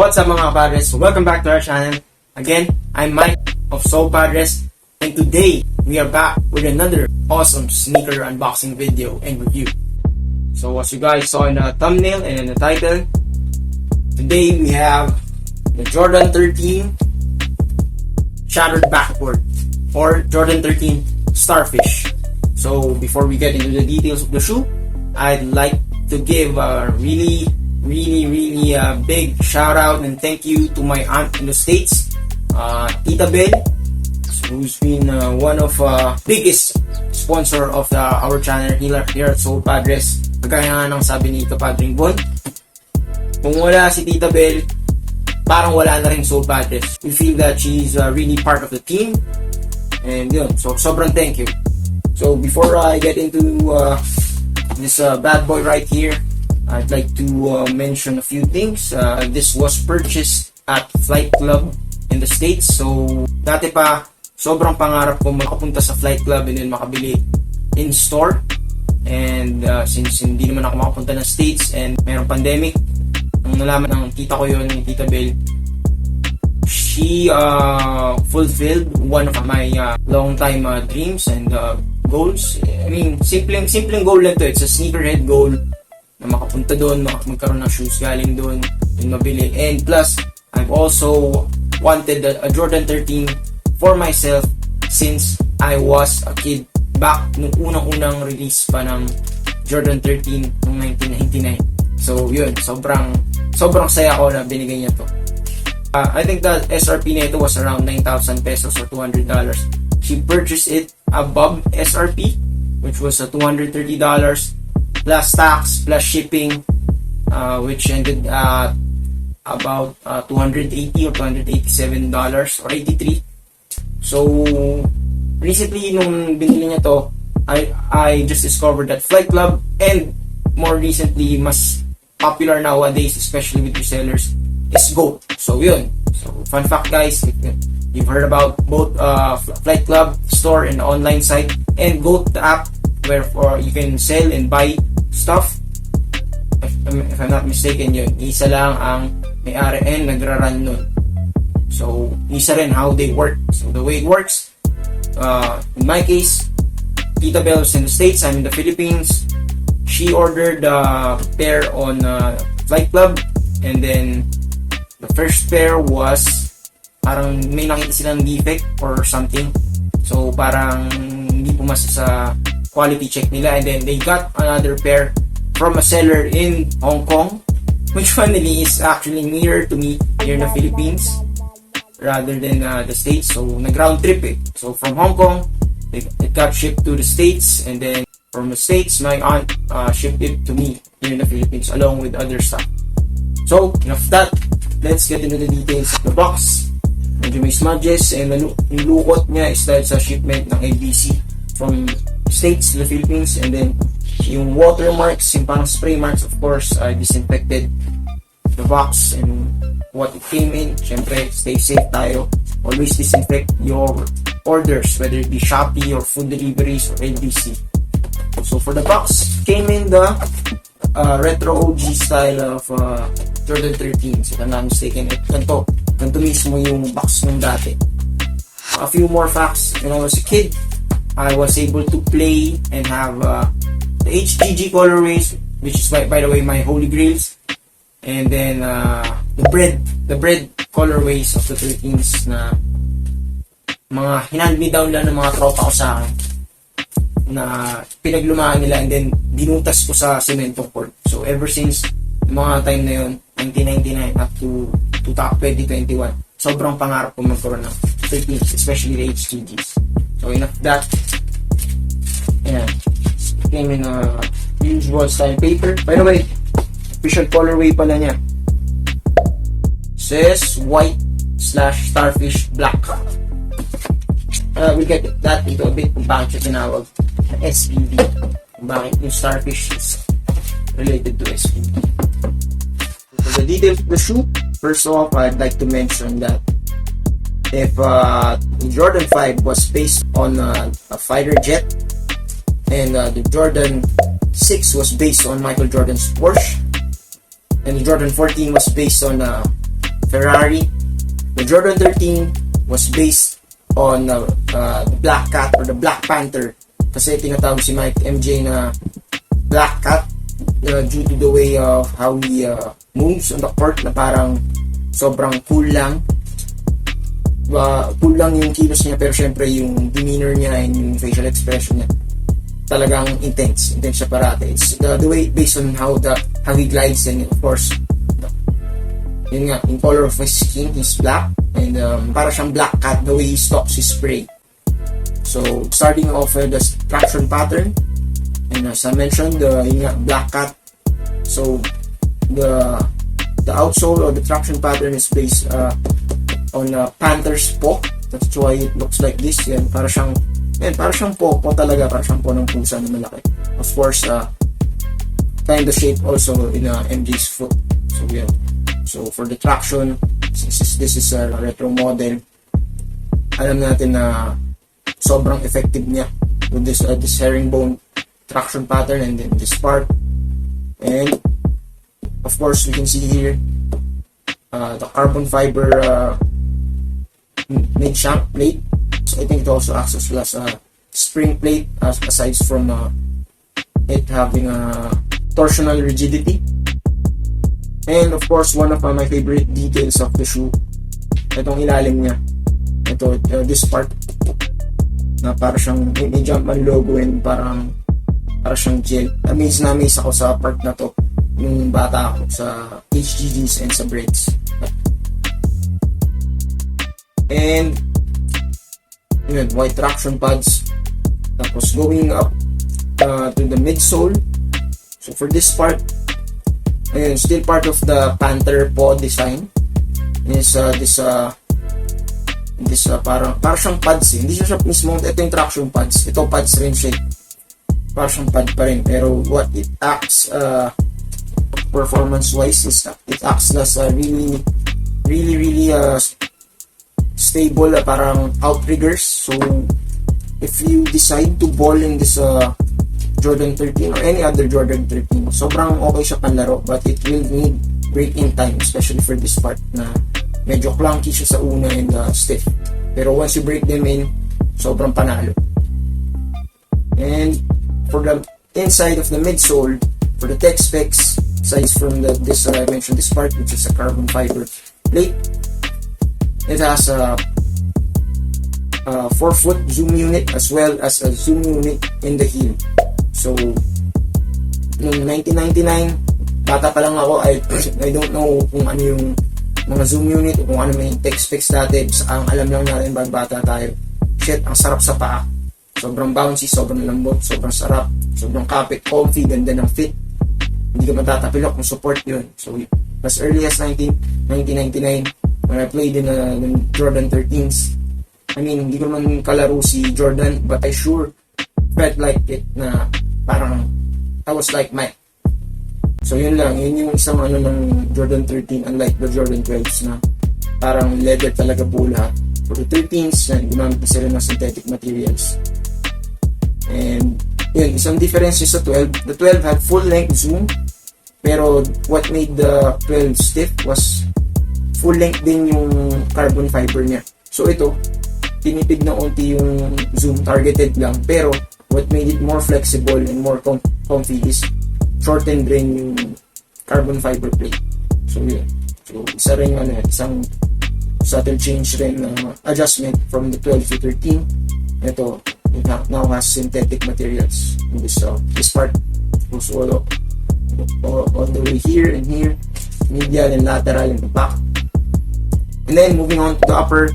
What's up mga padres? Welcome back to our channel. Again, I'm Mike of Soul Padres, and today we are back with another awesome sneaker unboxing video and review. So as you guys saw in the thumbnail and in the title, today we have the Jordan 13 Shattered Backboard or Jordan 13 Starfish. So before we get into the details of the shoe, I'd like to give a really big shout out and thank you to my aunt in the States, Tita Bell, who's been one of biggest sponsor of our channel here at Soul Padres. Kagaya nga ng sabi ni Kapadring Bon, kung wala si Tita Bell, parang wala na rin Soul Padres. We feel that she's really part of the team, and yun, so sobrang thank you. So before I get into this bad boy right here, I'd like to mention a few things. This was purchased at Flight Club in the States. So, dati pa, sobrang pangarap ko makapunta sa Flight Club and then makabili in store. And since hindi naman ako makapunta ng States and mayroong pandemic, nung nalaman ng tita ko yun, yung Tita Bell, she fulfilled one of my long time dreams and goals. I mean, simpleng goal lang to. It's a sneakerhead goal na makapunta doon, magkaroon ng shoes galing doon, yung mabili. And plus, I've also wanted a Jordan 13 for myself since I was a kid back nung unang release pa ng Jordan 13 noong 1999. So yun, sobrang saya ko na binigay niya to. I think the SRP nito was around 9,000 pesos or $200. She purchased it above SRP, which was $230 plus tax plus shipping, which ended at about $280 or $287 or $83. So recently nung binili niya to, I just discovered that Flight Club, and more recently, mas popular nowadays, especially with resellers, is GOAT. So yun. So fun fact guys, you've heard about both Flight Club store and online site, and GOAT the app where you can sell and buy stuff. If I'm not mistaken, yun, isa lang ang may-ari and nagra-run nun. So isa rin how they work. So the way it works, in my case, Tita Bell's in the States, I'm in the Philippines. She ordered a pair on Flight Club, and then the first pair was parang may nakita silang defect or something. So parang hindi pumasa sa quality check nila, and then they got another pair from a seller in Hong Kong, which finally is actually nearer to me here in the Philippines rather than the States. So nag-round trip eh. So from Hong Kong, it got shipped to the States, and then from the States, my aunt shipped it to me here in the Philippines along with other stuff. So enough of that, let's get into the details of the box. Medyo may smudges, and yung lukot niya is dahil sa shipment ng ABC from States to the Philippines, and then yung watermarks, yung parang spray marks, of course, I disinfected the box and what it came in. Syempre, stay safe tayo. Always disinfect your orders, whether it be Shopee or food deliveries or LBC. So for the box, came in the retro OG style of Jordan 13. So if I'm not mistaken, ganito mismo yung box nung dati. A few more facts. When I was a kid, I was able to play and have the HGG colorways, which is by the way my holy grails, and then the bread colorways of the 13s na mga hinand-me-down lang ng mga tropa ko sa akin na pinaglumaan nila, and then binutas ko sa cementong court. So ever since mga time na yun, 1999 up to 2021, sobrang pangarap ko magkaroon ng 13s, especially the HGGs. So enough that. Ayan. Came in a usual style paper. By the way, official colorway pala niya. Says white / starfish black. We'll get that into a bit kung bakit siya tinawag na SPV. Kung bakit yung starfish is related to SPV. For the details of the shoe, first off, I'd like to mention that if Jordan 5 was based on a fighter jet, and the Jordan 6 was based on Michael Jordan's Porsche, and the Jordan 14 was based on Ferrari. The Jordan 13 was based on the Black Cat or the Black Panther. Kasi tinatawag si Mike MJ na Black Cat due to the way of how he moves on the court, na parang sobrang cool lang. Cool lang yung kilos niya, pero syempre yung demeanor niya and yung facial expression niya talagang intense siya parate. It's the way based on how he glides, and of course yun nga, in color of his skin, he's black, and para siyang Black Cat the way he stalks his prey. So starting off the traction pattern, and as I mentioned, yun nga, Black Cat. So the outsole or the traction pattern is based on Panther's paw. That's why it looks like this. Yan, para siyang po talaga, para siyang po ng pusa na malaki. Of course, kind of shape also in MJ's foot. So yeah. So for the traction, since this is a retro model, alam natin na sobrang effective niya with this herringbone traction pattern, and then this part. And of course, you can see here the carbon fiber mid shank plate. So I think it also acts as well as a spring plate, aside from it having a torsional rigidity. And of course, one of my favorite details of the shoe, itong ilalim niya. Ito, this part na para siyang may Jumpman logo, and para siyang gel. Amaze ako sa part na to nung bata ako sa HGGs and sa breaks. And yun, white traction pads. Tapos going up to the midsole. So for this part, ayun, still part of the Panther paw design is this parang siyang pads eh. Hindi siya mismo, ito yung traction pads, ito pads rin siya, parang siyang pad pa rin, pero what it acts performance wise is it acts as really stable, parang outriggers. So if you decide to ball in this Jordan 13 or any other Jordan 13, sobrang okay siya panlaro, but it will need break-in time, especially for this part na medyo clunky siya sa una and stiff. Pero once you break them in, sobrang panalo. And for the inside of the midsole, for the tech specs, aside from this I mentioned this part, which is a carbon fiber plate, it has a 4-foot zoom unit as well as a zoom unit in the heel. So noong 1999, bata pa lang ako, I don't know kung ano yung mga zoom unit o kung ano may tech specs dati. Ang alam lang natin pag bata tayo, shit, ang sarap sa paa, sobrang bouncy, sobrang lambot, sobrang sarap, sobrang kapit, comfy, ganda ng fit, hindi ka matatapilok kung support yun. So as early as 1999, when I played in Jordan 13s, I mean, hindi ko naman kalaro si Jordan, but I sure felt like it, na parang I was like Mike. So yun lang, yun yung isang ng Jordan 13, unlike the Jordan 12s na parang leather talaga po lahat. For the 13s, gumamit na sila ng synthetic materials. And yun, isang difference is sa 12. The 12 had full length zoom, pero what made the 12 stiff was full length din yung carbon fiber niya. So ito, tinipid na onti yung zoom, targeted lang, pero what made it more flexible and more comfy is shortened rin yung carbon fiber plate. So yun. So isa rin isang subtle change rin na adjustment from the 12 to 13. Ito, it now has synthetic materials in this part. Goes all the way here and here, medial and lateral and the back. And then moving on to the upper,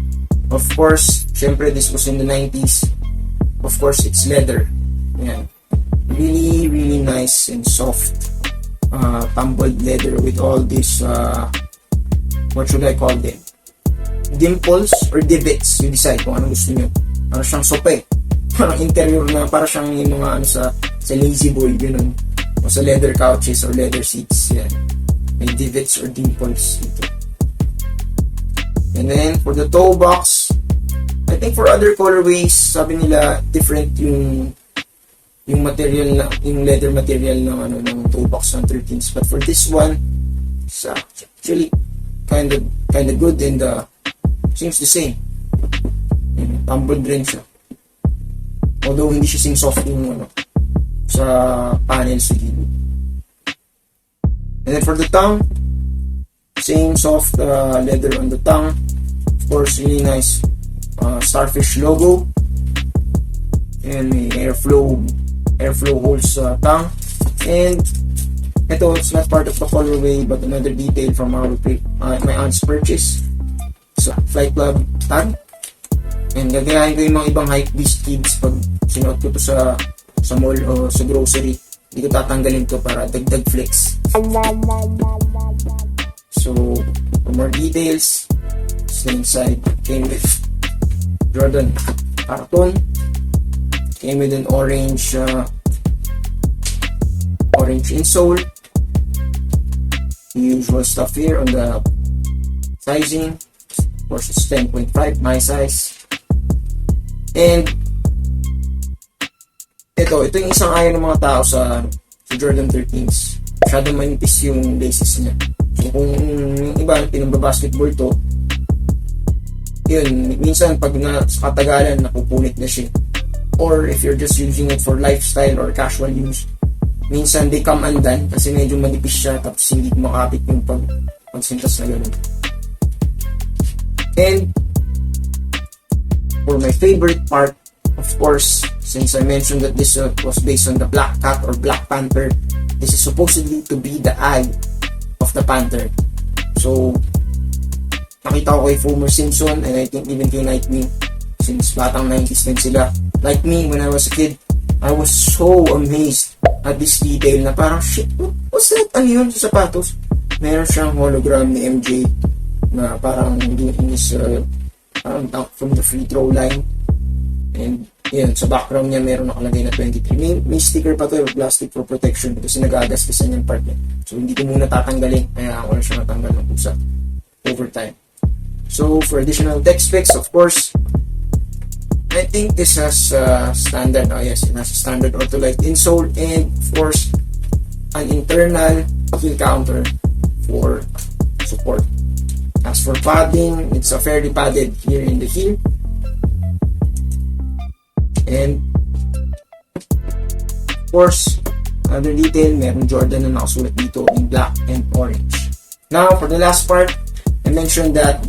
of course, syempre this was in the 90s. Of course, it's leather. Ayan. Really nice and soft tumbled leather with all this what should I call them? Dimples or divots. You decide kung anong gusto nyo. Parang siyang sope. Parang interior na, parang siyang yung mga sa lazy boy, gano'n. O sa leather couches or leather seats. Yan. May divots or dimples dito. And then, for the toe box, I think for other colorways, sabi nila, different yung material na, yung leather material ng toe box ng 13s. But for this one, it's actually kind of good, and seems the same. Tumbled rin siya. Although hindi siya sing soft yung sa panel sa gilid. And then for the tongue, same soft leather on the tongue. Of course, really nice Starfish logo. And may airflow holes sa tongue. And ito, it's not part of the colorway, but another detail from my aunt's purchase. So, Flight Club tag. And gagayahin ko yung mga ibang hypebeast kids pag sinuot ko to sa mall o sa grocery. Hindi ko tatanggalin to para dagdag flex. So, for more details, same side, came with Jordan carton. Came with an orange insole. The usual stuff here on the sizing. Of course, it's 10.5, my size. And ito yung isang ayaw ng mga tao sa Jordan 13s. Masyadong manipis yung laces niya. So kung yung iba pinagbabasketball to, yun, minsan pag sa katagalan napupunit na siya. Or if you're just using it for lifestyle or casual use, minsan they come undone kasi medyo manipis siya, tapos hindi makapit yung pagsintas na gano'n. And for my favorite part, of course, since I mentioned that this was based on the Black Cat or Black Panther, this is supposedly to be the eye of the Panther. So, nakita ko kay Homer Simpson, and I think even kay Nightwing, since batang 90s din sila. Like me, when I was a kid, I was so amazed at this detail na parang, shit, what's that? Ano yun sa sapatos? Meron siyang hologram ni MJ na parang doing his from the free throw line. And yun, sa background niya meron nakalagay na 23. May sticker pa to, plastic for protection kasi nagagasgasan yung part niya. So hindi ko muna tatanggalin, kaya ako na siya natanggal ng pusa over time. So for additional tech specs, of course, I think this has standard, yes, it has a standard Autolite insole, and of course an internal heel counter for support. As for padding, it's a fairly padded here in the heel. And of course, another detail, meron Jordan na nakasulat dito in black and orange. Now, for the last part, I mentioned that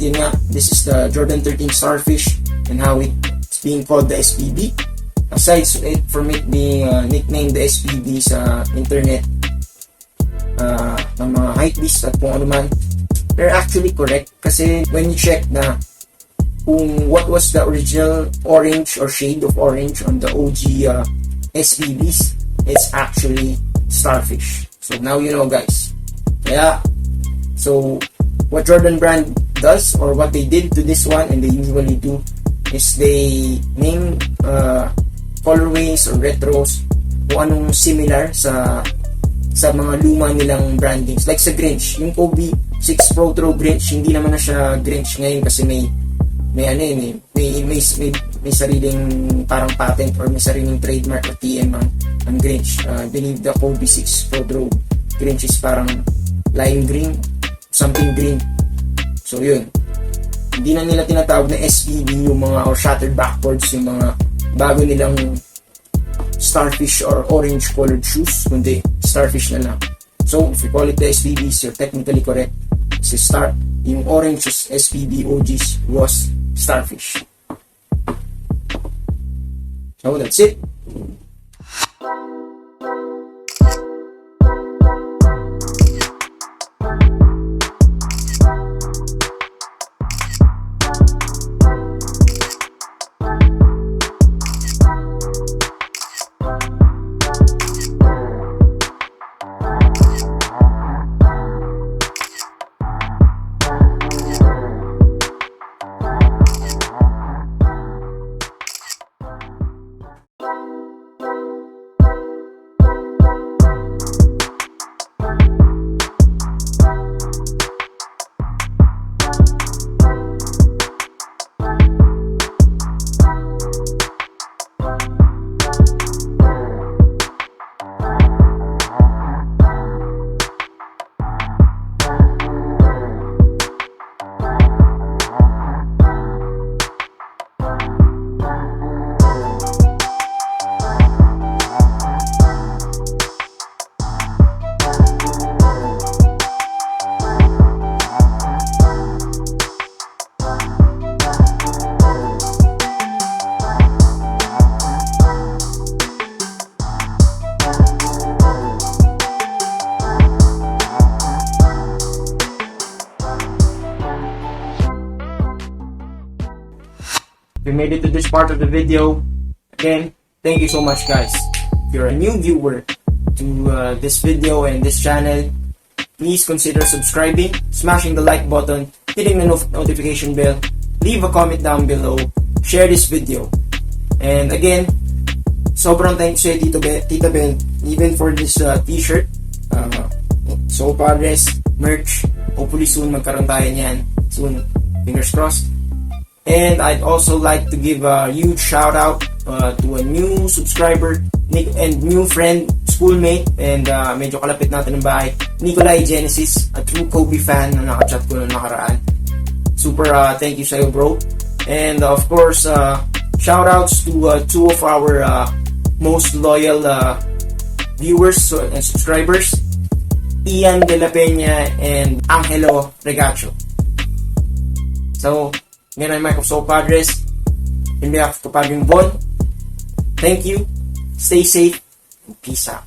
this is the Jordan 13 Starfish and how it's being called the SPB. Aside from it being nicknamed the SPB sa internet ng mga hypebeasts at kung ano man, they're actually correct kasi when you check na kung what was the original orange or shade of orange on the OG SPBs, it's actually Starfish. So now you know, guys. Yeah. So what Jordan brand does, or what they did to this one, and they usually do, is they name colorways or retros kung anong similar sa mga luma nilang brandings. Like sa Grinch, yung Kobe 6 Pro Throw Grinch, hindi naman na siya Grinch ngayon kasi may sariling parang patent or may sariling trademark or TM ang Grinch. I believe the Kobe 6 Pro Throw Grinch is parang lime green, something green. So yun, hindi na nila tinatawag na SPB yung mga, or shattered backboards, yung mga bago nilang Starfish or orange colored shoes, kundi Starfish na lang. So if you call it the SPBs, you're technically correct. Kasi yung orange SPB OGs was Starfish. So that's it. made it to this part of the video, again, thank you so much, guys. If you're a new viewer to this video and this channel, please consider subscribing, smashing the like button, hitting the notification bell, leave a comment down below, share this video. And again, sobrang thanks sa'yo, Tita Bel, even for this t-shirt. So Padres merch. Hopefully soon magkaroon tayo niyan. Soon. Fingers crossed. And I'd also like to give a huge shout out to a new subscriber and new friend, schoolmate, and medyo kalapit natin ng bahay, Nikolai Genesis, a true Kobe fan na nakachat ko noong nakaraan. Super thank you sa'yo, bro. And of course, shout outs to two of our most loyal viewers and subscribers, Ian De La Peña and Angelo Regacho. So, again, I'm Mike of So Padres. In behalf of Padring Bon, thank you, stay safe, and peace out.